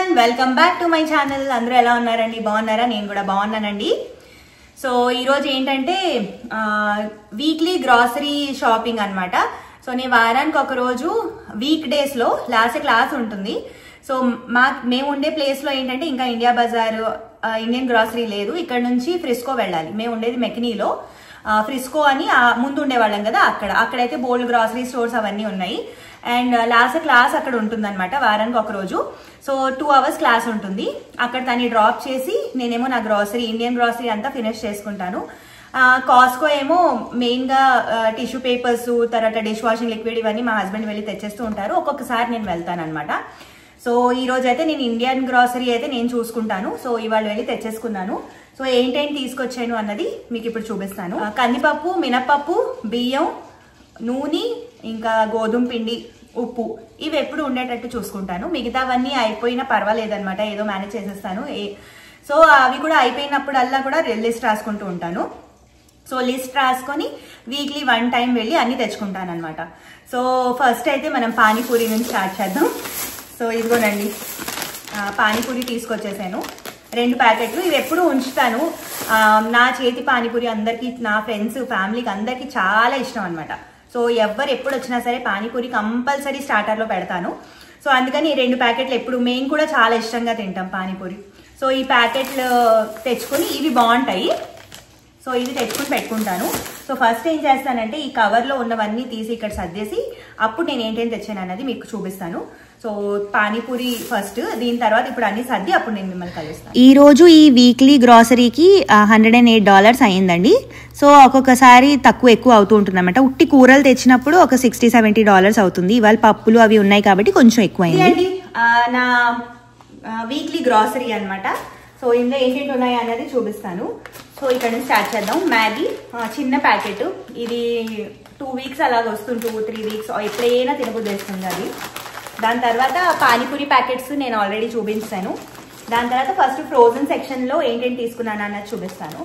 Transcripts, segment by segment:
everyone, welcome back to my channel. అందరూ ఎలా ఉన్నారండి? బాగున్నారా? నేను కూడా బాగున్నానండి. సో ఈ రోజు ఏంటంటే వీక్లీ గ్రాసరీ షాపింగ్ అన్నమాట. సో నేను వారానికి ఒక రోజు వీక్ డేస్ లో లాస్ట్ క్లాస్ ఉంటుంది. సో మేము ఉండే ప్లేస్ లో ఏంటంటే ఇంకా ఇండియా బజార్ ఇండియన్ గ్రాసరీ లేదు. ఇక్కడ నుంచి ఫ్రిస్కో వెళ్ళాలి. మేము ఉండేది మెకనీలో. ఫ్రిస్కో అని ముందు ఉండేవాళ్ళం కదా, అక్కడైతే బోల్డ్ గ్రాసరీ స్టోర్స్ అవన్నీ ఉన్నాయి. అండ్ లాస్ట్ క్లాస్ అక్కడ ఉంటుంది అనమాట వారానికి ఒక రోజు. సో 2 hours క్లాస్ ఉంటుంది. అక్కడ దాన్ని డ్రాప్ చేసి నేనేమో నా గ్రాసరీ ఇండియన్ గ్రాసరీ అంతా ఫినిష్ చేసుకుంటాను. కాస్కో ఏమో మెయిన్ గా టిష్యూ పేపర్స్, తర్వాత డిష్ వాషింగ్ లిక్విడ్ ఇవన్నీ మా హస్బెండ్ వెళ్ళి తెచ్చేస్తూ ఉంటారు. ఒక్కొక్కసారి నేను వెళ్తాను అనమాట. సో ఈ రోజు అయితే నేను ఇండియన్ గ్రాసరీ అయితే నేను చూసుకుంటాను. సో ఇవాళ వెళ్ళి తెచ్చేసుకున్నాను. సో ఏంటేంటి తీసుకొచ్చాను అన్నది మీకు ఇప్పుడు చూపిస్తాను. కందిపప్పు, మినపప్పు, బియ్యం, నూనె, ఇంకా గోధుమ పిండి, ఉప్పు, ఇవి ఎప్పుడు ఉండేటట్టు చూసుకుంటాను. మిగతావన్నీ అయిపోయినా పర్వాలేదన్నమాట, ఏదో మేనేజ్ చేసేస్తాను. సో అవి కూడా అయిపోయినప్పుడల్లా కూడా లిస్ట్ రాసుకుంటూ ఉంటాను. సో లిస్ట్ రాసుకొని వీక్లీ 1 time వెళ్ళి అన్ని తెచ్చుకుంటాను అనమాట. సో ఫస్ట్ అయితే మనం పానీపూరి నుంచి స్టార్ట్ చేద్దాం. సో ఇదిగోనండి, పానీపూరి తీసుకొచ్చేసాను 2 ప్యాకెట్లు. ఇవి ఎప్పుడు ఉంచుతాను. నా చేతి పానీపూరి అందరికి, నా ఫ్రెండ్స్, ఫ్యామిలీకి అందరికి చాలా ఇష్టం అనమాట. సో ఎవరు ఎప్పుడు వచ్చినా సరే పానీపూరి కంపల్సరీ స్టార్టర్లో పెడతాను. సో అందుకని 2 ప్యాకెట్లు ఎప్పుడు, మేము కూడా చాలా ఇష్టంగా తింటాం పానీపూరి. సో ఈ ప్యాకెట్లు తెచ్చుకొని, ఇవి బాగుంటాయి. సో ఇవి తెచ్చుకొని పెట్టుకుంటాను. సో ఫస్ట్ ఏం చేస్తానంటే ఈ కవర్లో ఉన్నవన్నీ తీసి ఇక్కడ సర్దేసి అప్పుడు నేను ఏంటేం తెచ్చాను అన్నది మీకు చూపిస్తాను. సో పానీపూరి ఫస్ట్, దీని తర్వాత ఇప్పుడు అన్ని సర్ది అప్పుడు నేను మిమ్మల్ని కలుస్తాను. ఈ రోజు ఈ వీక్లీ గ్రాసరీకి $108 అయ్యిందండి. సో ఒక్కొక్కసారి తక్కువ ఎక్కువ అవుతూ ఉంటుంది అనమాట. ఉట్టి కూరలు తెచ్చినప్పుడు ఒక $60-70 అవుతుంది. ఇవాళ పప్పులు అవి ఉన్నాయి కాబట్టి కొంచెం ఎక్కువ అయింది. నా వీక్లీ గ్రాసరీ అనమాట. సో ఇందులో ఏంటంటే ఉన్నాయి అన్నది చూపిస్తాను. సో ఇక్కడ నుంచి స్టార్ట్ చేద్దాం. మ్యాగీ చిన్న ప్యాకెట్, ఇది 2 weeks అలాగ వస్తుంది, 2-3 weeks ఎప్పుడైనా తినబుద్ధి వేస్తుంది అది. దాని తర్వాత పానీపూరి ప్యాకెట్స్ నేను ఆల్రెడీ చూపించాను. దాని తర్వాత ఫస్ట్ ఫ్రోజన్ సెక్షన్లో ఏంటేంటి తీసుకున్నాను అన్నది చూపిస్తాను.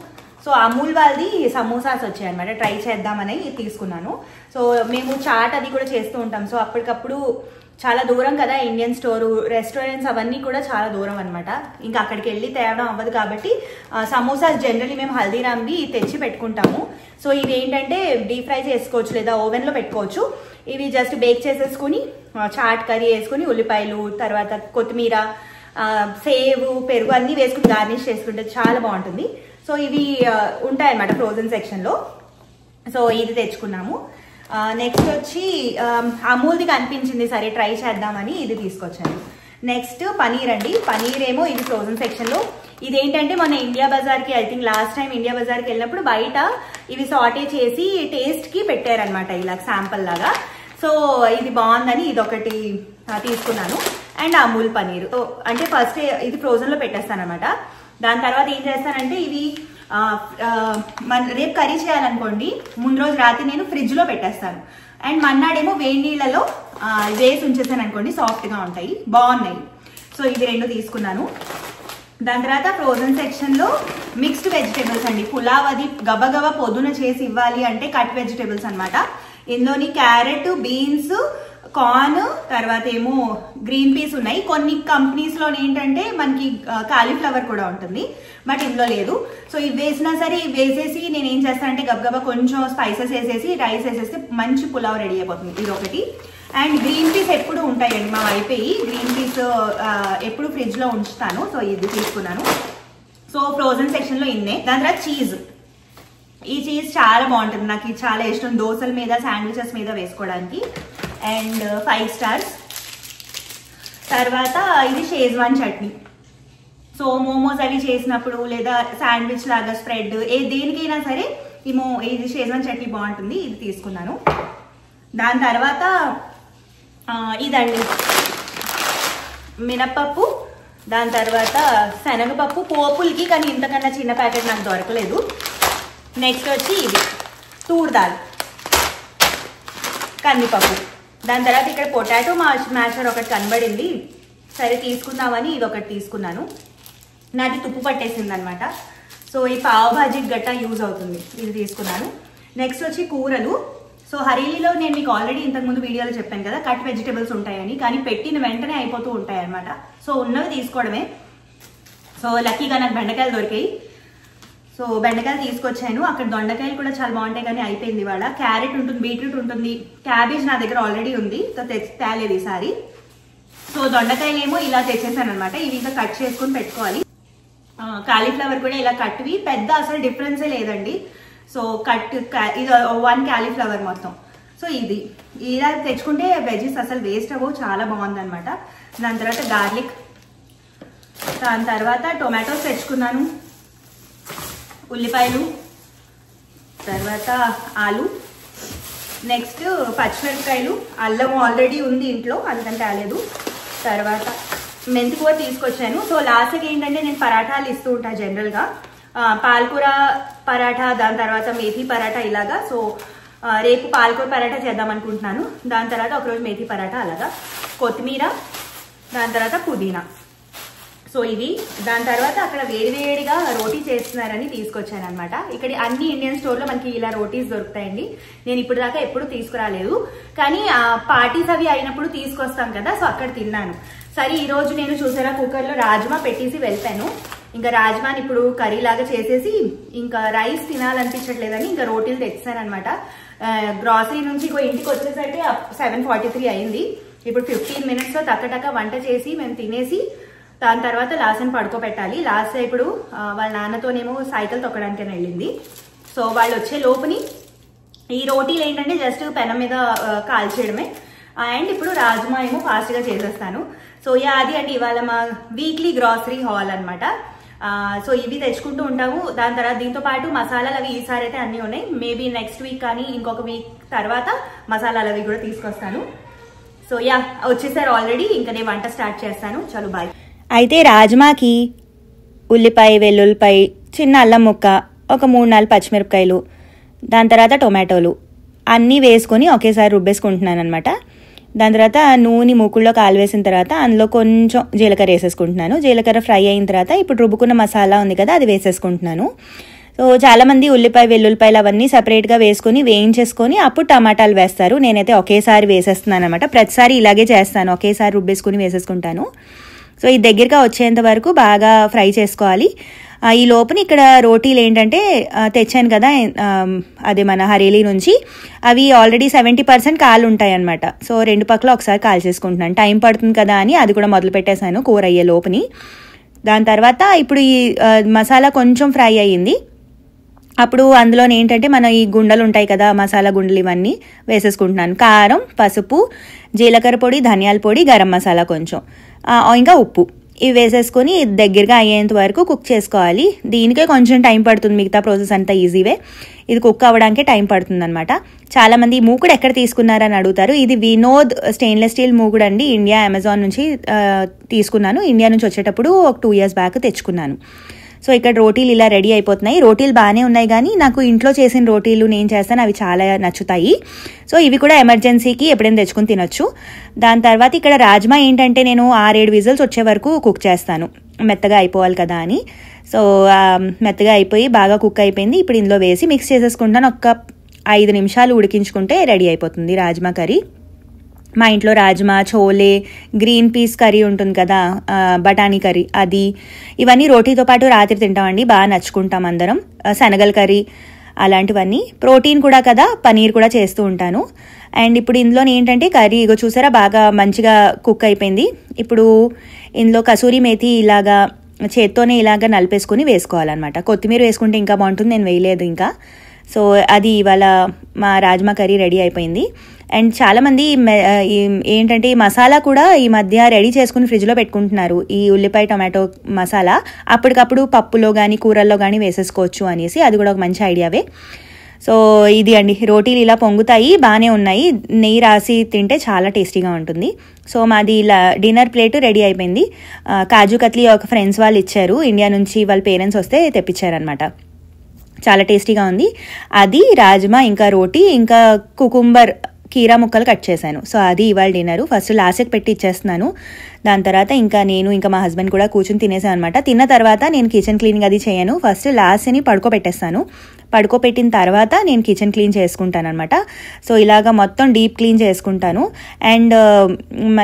సో అమూల్ వాళ్ళది సమోసాస్ వచ్చాయన్నమాట, ట్రై చేద్దామని తీసుకున్నాను. సో మేము చాట్ అది కూడా చేస్తూ ఉంటాం. సో అప్పటికప్పుడు చాలా దూరం కదా ఇండియన్ స్టోరు, రెస్టారెంట్స్ అవన్నీ కూడా చాలా దూరం అనమాట. ఇంకా అక్కడికి వెళ్ళి తేవడం అవ్వదు కాబట్టి సమోసాస్ జనరలీ మేము హల్దీరామ్వి తెచ్చి పెట్టుకుంటాము. సో ఇవి ఏంటంటే డీప్ ఫ్రై చేసుకోవచ్చు లేదా ఓవెన్లో పెట్టుకోవచ్చు. ఇవి జస్ట్ బేక్ చేసేసుకుని చాట్ కర్రీ వేసుకుని, ఉల్లిపాయలు, తర్వాత కొత్తిమీర, సేవు, పెరుగు అన్నీ వేసుకుని గార్నిష్ చేసుకుంటే చాలా బాగుంటుంది. సో ఇవి ఉంటాయన్నమాట ఫ్రోజన్ సెక్షన్లో. సో ఇది తెచ్చుకున్నాము. నెక్స్ట్ వచ్చి అమూల్ది కనిపించింది, సరే ట్రై చేద్దామని ఇది తీసుకొచ్చాను. నెక్స్ట్ పనీర్ అండి. పనీర్ ఏమో ఇది ఫ్రోజన్ సెక్షన్లో. ఇదేంటంటే మన ఇండియా బజార్కి, I think last time India బజార్కి వెళ్ళినప్పుడు బయట ఇవి సాటే చేసి టేస్ట్కి పెట్టారనమాట, ఇలా శాంపుల్ లాగా. సో ఇది బాగుందని ఇది ఒకటి తీసుకున్నాను. అండ్ అమూల్ పనీర్ అంటే ఫస్ట్ ఇది ఫ్రోజన్లో పెట్టేస్తాను అనమాట. దాని తర్వాత ఏం చేస్తానంటే ఇవి రేపు కర్రీ చేయాలనుకోండి, ముందు రోజు రాత్రి నేను ఫ్రిడ్జ్లో పెట్టేస్తాను. అండ్ మన్నాడేమో వేడి నీళ్ళలో వేసి ఉంచేసాను అనుకోండి, సాఫ్ట్గా ఉంటాయి, బాగున్నాయి. సో ఇది 2 తీసుకున్నాను. దాని తర్వాత ఫ్రోజన్ సెక్షన్లో మిక్స్డ్ వెజిటేబుల్స్ అండి. పులావ్ అది గబగబా పొద్దున చేసి ఇవ్వాలి అంటే కట్ వెజిటేబుల్స్ అనమాట. ఇందులోని క్యారెట్, బీన్స్, కార్న్, తర్వాత ఏమో గ్రీన్ పీస్ ఉన్నాయి. కొన్ని కంపెనీస్లో ఏంటంటే మనకి కాలీఫ్లవర్ కూడా ఉంటుంది, బట్ ఇందులో లేదు. సో ఇవి వేసినా సరే వేసేసి నేను ఏం చేస్తానంటే గబగబా కొంచెం స్పైసెస్ వేసేసి రైస్ వేసేస్తే మంచి పులావ్ రెడీ అయిపోతుంది. ఇది ఒకటి. అండ్ గ్రీన్ పీస్ ఎప్పుడు ఉంటాయండి మా అయిపోయి, గ్రీన్ పీస్ ఎప్పుడు ఫ్రిడ్జ్లో ఉంచుతాను. సో ఇది తీసుకున్నాను. సో ఫ్రోజన్ సెక్షన్లో ఇన్నే. దాని తర్వాత చీజ్, ఈ చీజ్ చాలా బాగుంటుంది, నాకు ఇది చాలా ఇష్టం దోశల మీద, శాండ్విచెస్ మీద వేసుకోవడానికి. And 5 stars. తర్వాత ఇది షేజ్వాన్ చట్నీ. సో మోమోస్ అవి చేసినప్పుడు లేదా శాండ్విచ్ లాగా స్ప్రెడ్ దేనికైనా సరే ఇది షేజ్వాన్ చట్నీ బాగుంటుంది, ఇది తీసుకున్నాను. దాని తర్వాత ఇదండి మినప్పప్పు, దాని తర్వాత శనగపప్పు పోపులకి, కానీ ఇంతకన్నా చిన్న ప్యాకెట్ నాకు దొరకలేదు. నెక్స్ట్ వచ్చి ఇది తూర్ దాల్, కందిపప్పు. దాని తర్వాత ఇక్కడ పొటాటో మ్యాషర్ ఒకటి కనబడింది, సరే తీసుకుందామని ఇది ఒకటి తీసుకున్నాను. నాది తుప్పు పట్టేసింది అనమాట. సో ఈ పావ్ భాజీకి గట్టా యూజ్ అవుతుంది, ఇది తీసుకున్నాను. నెక్స్ట్ వచ్చి కూరలు. సో హరీలీలో నేను మీకు ఆల్రెడీ ఇంతకుముందు వీడియోలో చెప్పాను కదా కట్ వెజిటబుల్స్ ఉంటాయని, కానీ పెట్టిన వెంటనే అయిపోతూ ఉంటాయి అనమాట. సో ఉన్నవి తీసుకోవడమే. సో లక్కీగా నాకు బెండకాయలు దొరికాయి. సో బెండకాయలు తీసుకొచ్చాను. అక్కడ దొండకాయలు కూడా చాలా బాగుంటాయి కానీ అయిపోయింది ఇవాళ. క్యారెట్ ఉంటుంది, బీట్రూట్ ఉంటుంది, క్యాబేజ్ నా దగ్గర ఆల్రెడీ ఉంది, తేలేదు ఈసారి. సో దొండకాయలు ఏమో ఇలా తెచ్చేసాను అనమాట. ఇవి ఇంకా కట్ చేసుకుని పెట్టుకోవాలి. కాలీఫ్లవర్ కూడా ఇలా కట్వి, పెద్ద అసలు డిఫరెన్సే లేదండి. సో ఇది 1 కాలీఫ్లవర్ మొత్తం. సో ఇది ఇలా తెచ్చుకుంటే వెజెస్ అసలు వేస్ట్ అవ్వవు, చాలా బాగుంది అనమాట. దాని తర్వాత గార్లిక్, దాని తర్వాత టొమాటోస్ తెచ్చుకున్నాను, ఉల్లిపాయలు, తర్వాత ఆలు, నెక్స్ట్ పచ్చిమిరపకాయలు, అల్లం ఆల్రెడీ ఉంది ఇంట్లో అందుకని తేలేదు. తర్వాత మెంతికూర తీసుకొచ్చాను. సో లాస్ట్కి ఏంటంటే నేను పరాఠాలు ఇస్తూ ఉంటాను జనరల్గా, పాలకూర పరాఠా, దాని తర్వాత మేథీ పరాఠా ఇలాగా. సో రేపు పాలకూర పరాఠా చేద్దాం అనుకుంటున్నాను. దాని తర్వాత ఒకరోజు మేథీ పరాఠా అలాగా, కొత్తిమీర, దాని తర్వాత పుదీనా. సో ఇది. దాని తర్వాత అక్కడ వేడివేడిగా రోటీ చేస్తున్నారని తీసుకొచ్చాను అనమాట. ఇక్కడ అన్ని ఇండియన్ స్టోర్లో మనకి ఇలా రోటీస్ దొరుకుతాయండి. నేను ఇప్పుడు దాకా ఎప్పుడు తీసుకురాలేదు, కానీ పార్టీస్ అవి అయినప్పుడు తీసుకొస్తాం కదా, సో అక్కడ తిన్నాను. సరే ఈ రోజు నేను చూసారా కుక్కర్లో రాజ్మా పెట్టేసి వెళ్ళాను. ఇంకా రాజ్మాని ఇప్పుడు కర్రీ లాగా చేసేసి ఇంకా రైస్ తినాలనిపించట్లేదని ఇంకా రోటీలు తెచ్చాను అనమాట. గ్రాసరీ నుంచి ఇంటికి వచ్చేసరికి 7:43 అయింది. ఇప్పుడు 15 minutesలో టక్క వంట చేసి మేము తినేసి దాని తర్వాత లాస్ట్ని పడుకోబెట్టాలి. లాస్ట్ ఇప్పుడు వాళ్ళ నాన్నతోనేమో సైకిల్ తొక్కడానికి వెళ్ళింది. సో వాళ్ళు వచ్చే లోపుని ఈ రోటీలు ఏంటంటే జస్ట్ పెనం మీద కాల్చేయడమే. అండ్ ఇప్పుడు రాజ్మా ఏమో ఫాస్ట్గా చేసేస్తాను. సో అది అండి ఇవాళ మా వీక్లీ గ్రాసరీ హాల్ అనమాట. సో ఇవి తెచ్చుకుంటూ ఉంటాము. దాని తర్వాత దీంతో పాటు మసాలాలు అవి ఈసారి అయితే అన్నీ ఉన్నాయి. మేబీ నెక్స్ట్ వీక్ కానీ ఇంకొక వీక్ తర్వాత మసాలాలు అవి కూడా తీసుకొస్తాను. సో వచ్చేసారు ఆల్రెడీ. ఇంకా నేను వంట స్టార్ట్ చేస్తాను. చలో బాయ్. అయితే రాజ్మాకి ఉల్లిపాయ, వెల్లుల్లిపాయ, చిన్న అల్లం ముక్క, ఒక 3-4 పచ్చిమిరపకాయలు, దాని తర్వాత టొమాటోలు అన్నీ వేసుకొని ఒకేసారి రుబ్బేసుకుంటున్నాను అనమాట. దాని తర్వాత నూనె మూకుల్లో కాలువేసిన తర్వాత అందులో కొంచెం జీలకర్ర వేసేసుకుంటున్నాను. జీలకర్ర ఫ్రై అయిన తర్వాత ఇప్పుడు రుబ్బుకున్న మసాలా ఉంది కదా అది వేసేసుకుంటున్నాను. సో చాలామంది ఉల్లిపాయ, వెల్లుల్లిపాయలు అవన్నీ సపరేట్గా వేసుకొని వేయించేసుకొని అప్పుడు టమాటాలు వేస్తారు. నేనైతే ఒకేసారి వేసేస్తున్నాను అనమాట. ప్రతిసారి ఇలాగే చేస్తాను, ఒకేసారి రుబ్బేసుకుని వేసేసుకుంటాను. సో ఈ దగ్గరగా వచ్చేంత వరకు బాగా ఫ్రై చేసుకోవాలి. ఈ లోపున ఇక్కడ రోటీలు ఏంటంటే తెచ్చాను కదా అదే మన హరేలీ నుంచి, అవి ఆల్రెడీ 70% కాలు ఉంటాయి అనమాట. సో 2 పక్కల ఒకసారి కాల్ చేసుకుంటున్నాను. టైం పడుతుంది కదా అని అది కూడా మొదలు పెట్టేశాను కూర అయ్యే లోపుని. దాని తర్వాత ఇప్పుడు ఈ మసాలా కొంచెం ఫ్రై అయ్యింది. అప్పుడు అందులో ఏంటంటే మన ఈ గుండెలు ఉంటాయి కదా, మసాలా గుండెలు, ఇవన్నీ వేసేసుకుంటున్నాను. కారం, పసుపు, జీలకర్ర పొడి, ధనియాల పొడి, గరం మసాలా కొంచెం, ఇంకా ఉప్పు, ఇవి వేసేసుకొని దగ్గరగా అయ్యేంత వరకు కుక్ చేసుకోవాలి. దీనికే కొంచెం టైం పడుతుంది, మిగతా ప్రాసెస్ అంతా ఈజీవే. ఇది కుక్ అవ్వడానికే టైం పడుతుంది అనమాట. చాలామంది ఈ మూకుడు ఎక్కడ తీసుకున్నారని అడుగుతారు. ఇది వినోద్ స్టెయిన్లెస్ స్టీల్ మూకుడు అండి. ఇండియా అమెజాన్ నుంచి తీసుకున్నాను. ఇండియా నుంచి వచ్చేటప్పుడు ఒక 2 years బ్యాక్ తెచ్చుకున్నాను. సో ఇక్కడ రోటీలు ఇలా రెడీ అయిపోతున్నాయి. రోటీలు బాగానే ఉన్నాయి కానీ నాకు ఇంట్లో చేసిన రోటీలు నేను చేస్తాను, అవి చాలా నచ్చుతాయి. సో ఇవి కూడా ఎమర్జెన్సీకి ఎప్పుడైనా తెచ్చుకుని తినొచ్చు. దాని తర్వాత ఇక్కడ రాజ్మా ఏంటంటే నేను 6-7 whistles వచ్చే వరకు కుక్ చేస్తాను, మెత్తగా అయిపోవాలి కదా అని. సో మెత్తగా అయిపోయి బాగా కుక్ అయిపోయింది. ఇప్పుడు ఇందులో వేసి మిక్స్ చేసేసుకుంటాను. ఒక 5 నిమిషాలు ఉడికించుకుంటే రెడీ అయిపోతుంది రాజ్మా కర్రీ. మా ఇంట్లో rajma, chole, green peas curry ఉంటుంది కదా, బఠానీ కర్రీ, అది ఇవన్నీ రోటీతో పాటు రాత్రి తింటామండి, బాగా నచ్చుకుంటాం అందరం. శనగల కర్రీ అలాంటివన్నీ. ప్రోటీన్ కూడా కదా, పనీర్ కూడా చేస్తూ ఉంటాను. అండ్ ఇప్పుడు ఇందులో ఏంటంటే కర్రీ ఇగో చూసారా బాగా మంచిగా కుక్ అయిపోయింది. ఇప్పుడు ఇందులో కసూరి మేథి ఇలాగా చేత్తోనే ఇలాగా నలిపేసుకుని వేసుకోవాలన్నమాట. కొత్తిమీర వేసుకుంటే ఇంకా బాగుంటుంది, నేను వేయలేదు ఇంకా. సో అది ఇవాళ మా రాజ్మా కర్రీ రెడీ అయిపోయింది. అండ్ చాలామంది ఏంటంటే ఈ మసాలా కూడా ఈ మధ్య రెడీ చేసుకుని ఫ్రిడ్జ్లో పెట్టుకుంటున్నారు. ఈ ఉల్లిపాయ టొమాటో మసాలా అప్పటికప్పుడు పప్పులో కానీ కూరల్లో కానీ వేసేసుకోవచ్చు అనేసి, అది కూడా ఒక మంచి ఐడియావే. సో ఇది అండి, రోటీలు ఇలా పొంగుతాయి, బాగానే ఉన్నాయి. నెయ్యి రాసి తింటే చాలా టేస్టీగా ఉంటుంది. సో మాది ఇలా డిన్నర్ ప్లేట్ రెడీ అయిపోయింది. కాజు కత్లీ ఒక ఫ్రెండ్స్ వాళ్ళు ఇచ్చారు, ఇండియా నుంచి వాళ్ళ పేరెంట్స్ వస్తే తెప్పించారనమాట. చాలా టేస్టీగా ఉంది. అది రాజ్మా, ఇంకా రోటీ, ఇంకా కుకుంబర్ కీరా ముక్కలు కట్ చేశాను. సో అది ఇవాళ డిన్నర్. ఫస్ట్ లాస్ట్కి పెట్టి ఇచ్చేస్తున్నాను. దాని తర్వాత ఇంకా నేను ఇంకా మా హస్బెండ్ కూడా కూర్చొని తినేసాను అనమాట. తిన్న తర్వాత నేను కిచెన్ క్లీనింగ్ అది చేయను. ఫస్ట్ లాస్ట్ని పడుకోబెట్టేస్తాను. పడుకోబెట్టిన తర్వాత నేను కిచెన్ క్లీన్ చేసుకుంటాను అనమాట. సో ఇలాగా మొత్తం డీప్ క్లీన్ చేసుకుంటాను. అండ్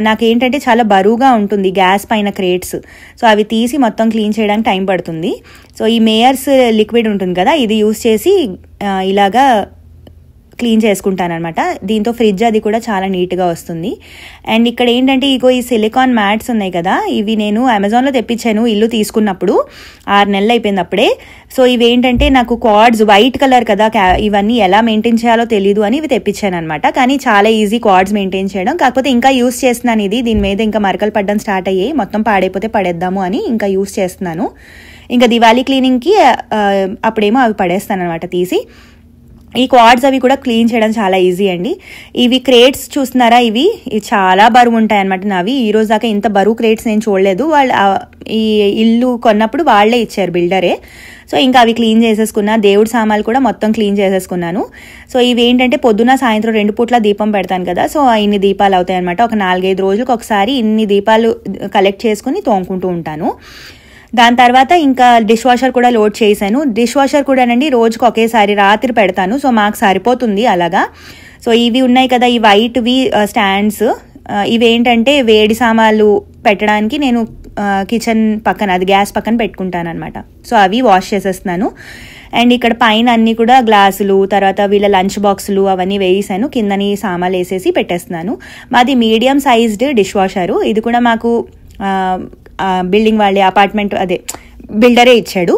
నాకేంటంటే చాలా బరువుగా ఉంటుంది గ్యాస్ పైన క్రేట్స్. సో అవి తీసి మొత్తం క్లీన్ చేయడానికి టైం పడుతుంది. సో ఈ మేయర్స్ లిక్విడ్ ఉంటుంది కదా, ఇది యూస్ చేసి ఇలాగా క్లీన్ చేసుకుంటాను అనమాట. దీంతో ఫ్రిడ్జ్ అది కూడా చాలా నీట్గా వస్తుంది. అండ్ ఇక్కడ ఏంటంటే ఈ సిలికాన్ మ్యాట్స్ ఉన్నాయి కదా, ఇవి నేను అమెజాన్లో తెప్పించాను ఇల్లు తీసుకున్నప్పుడు. 6 నెలలు అయిపోయింది అప్పుడే. సో ఇవి ఏంటంటే నాకు కార్డ్స్ వైట్ కలర్ కదా, ఇవన్నీ ఎలా మెయింటైన్ చేయాలో తెలియదు అని ఇవి తెప్పించాను అనమాట. కానీ చాలా ఈజీ కార్డ్స్ మెయింటైన్ చేయడం. కాకపోతే ఇంకా యూస్ చేస్తున్నాను ఇది. దీని మీద ఇంకా మరకలు పడడం స్టార్ట్ అయ్యాయి. మొత్తం పాడైపోతే పడేద్దాము అని ఇంకా యూస్ చేస్తున్నాను. ఇంకా దివాళీ క్లీనింగ్కి అప్పుడేమో అవి పడేస్తాను అనమాట తీసి. ఈ క్వాడ్స్ అవి కూడా క్లీన్ చేయడం చాలా ఈజీ అండి. ఇవి క్రేట్స్ చూస్తున్నారా, ఇవి చాలా బరువు ఉంటాయి అనమాట నావి. ఈ రోజు దాకా ఇంత బరువు క్రేట్స్ నేను చూడలేదు. వాళ్ళు ఈ ఇల్లు కొన్నప్పుడు వాళ్లే ఇచ్చారు, బిల్డరే. సో ఇంకా అవి క్లీన్ చేసేసుకున్నా. దేవుడి సామాన్లు కూడా మొత్తం క్లీన్ చేసేసుకున్నాను. సో ఇవి ఏంటంటే పొద్దున సాయంత్రం 2 పూట్ల దీపం పెడతాను కదా, సో ఇన్ని దీపాలు అవుతాయి అనమాట. ఒక 4-5 రోజులకు ఒకసారి ఇన్ని దీపాలు కలెక్ట్ చేసుకుని తోముకుంటూ ఉంటాను. దాని తర్వాత ఇంకా డిష్ వాషర్ కూడా లోడ్ చేశాను. డిష్ వాషర్ కూడానండి రోజుకు ఒకేసారి రాత్రి పెడతాను. సో మాకు సరిపోతుంది అలాగా. సో ఇవి ఉన్నాయి కదా, ఈ వైట్వి స్టాండ్స్, ఇవి ఏంటంటే వేడి సామాన్లు పెట్టడానికి నేను కిచెన్ పక్కన, అది గ్యాస్ పక్కన పెట్టుకుంటాను అనమాట. సో అవి వాష్ చేసేస్తున్నాను. అండ్ ఇక్కడ పైన అన్ని కూడా గ్లాసులు, తర్వాత వీళ్ళ లంచ్ బాక్సులు అవన్నీ వేసాను. కిందని సామాన్లు వేసేసి పెట్టేస్తున్నాను. మాది మీడియం సైజ్డ్ డిష్ వాషరు. ఇది కూడా మాకు బిల్డింగ్ వాళ్ళే, అపార్ట్మెంట్ అదే బిల్డరే ఇచ్చాడు.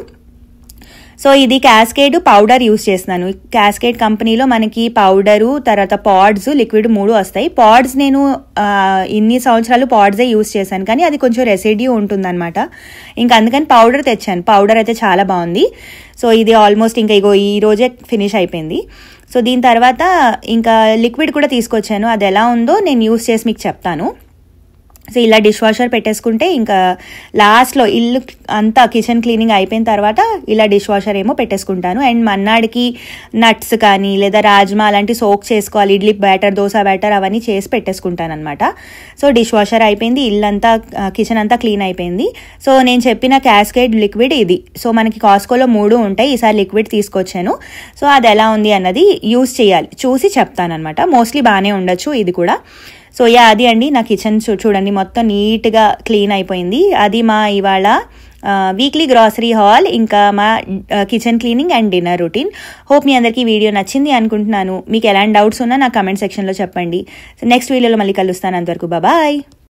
సో ఇది క్యాస్కేడ్ పౌడర్ యూస్ చేస్తున్నాను. క్యాస్కేడ్ కంపెనీలో మనకి పౌడరు, తర్వాత పాడ్స్, లిక్విడ్ 3 వస్తాయి. పాడ్స్ నేను ఇన్ని సంవత్సరాలు పాడ్సే యూస్ చేశాను, కానీ అది కొంచెం రెసిడ్యూ ఉంటుందన్నమాట. ఇంకా అందుకని పౌడర్ తెచ్చాను. పౌడర్ అయితే చాలా బాగుంది. సో ఇది ఆల్మోస్ట్ ఇంకా ఈ రోజే ఫినిష్ అయిపోయింది. సో దీని తర్వాత ఇంకా లిక్విడ్ కూడా తీసుకొచ్చాను. అది ఎలా ఉందో నేను యూస్ చేసి మీకు చెప్తాను. సో ఇలా డిష్ వాషర్ పెట్టేసుకుంటే ఇంకా లాస్ట్లో ఇల్లు అంతా కిచెన్ క్లీనింగ్ అయిపోయిన తర్వాత ఇలా డిష్ వాషర్ ఏమో పెట్టేసుకుంటాను. అండ్ మన్నాడికి నట్స్ కానీ లేదా రాజ్మా అలాంటి సోక్ చేసుకోవాలి, ఇడ్లీ బ్యాటర్, దోశ బ్యాటర్ అవన్నీ చేసి పెట్టేసుకుంటాను అనమాట. సో డిష్ వాషర్ అయిపోయింది, ఇల్లంతా కిచెన్ అంతా క్లీన్ అయిపోయింది. సో నేను చెప్పిన క్యాస్కేడ్ లిక్విడ్ ఇది. సో మనకి కాస్కోలో 3 ఉంటాయి. ఈసారి లిక్విడ్ తీసుకొచ్చాను. సో అది ఎలా ఉంది అన్నది యూస్ చేయాలి, చూసి చెప్తాను అనమాట. మోస్ట్లీ బాగానే ఉండొచ్చు ఇది కూడా. సో అది అండి నా కిచెన్. చూడండి మొత్తం నీట్గా క్లీన్ అయిపోయింది. అది మా ఇవాళ వీక్లీ గ్రాసరీ హాల్, ఇంకా మా kitchen cleaning and dinner routine. Hope మీ అందరికీ వీడియో నచ్చింది అనుకుంటున్నాను. మీకు ఎలాంటి డౌట్స్ ఉన్నా నా కమెంట్ సెక్షన్లో చెప్పండి. నెక్స్ట్ వీడియోలో మళ్ళీ కలుస్తాను. అంతవరకు బాయ్.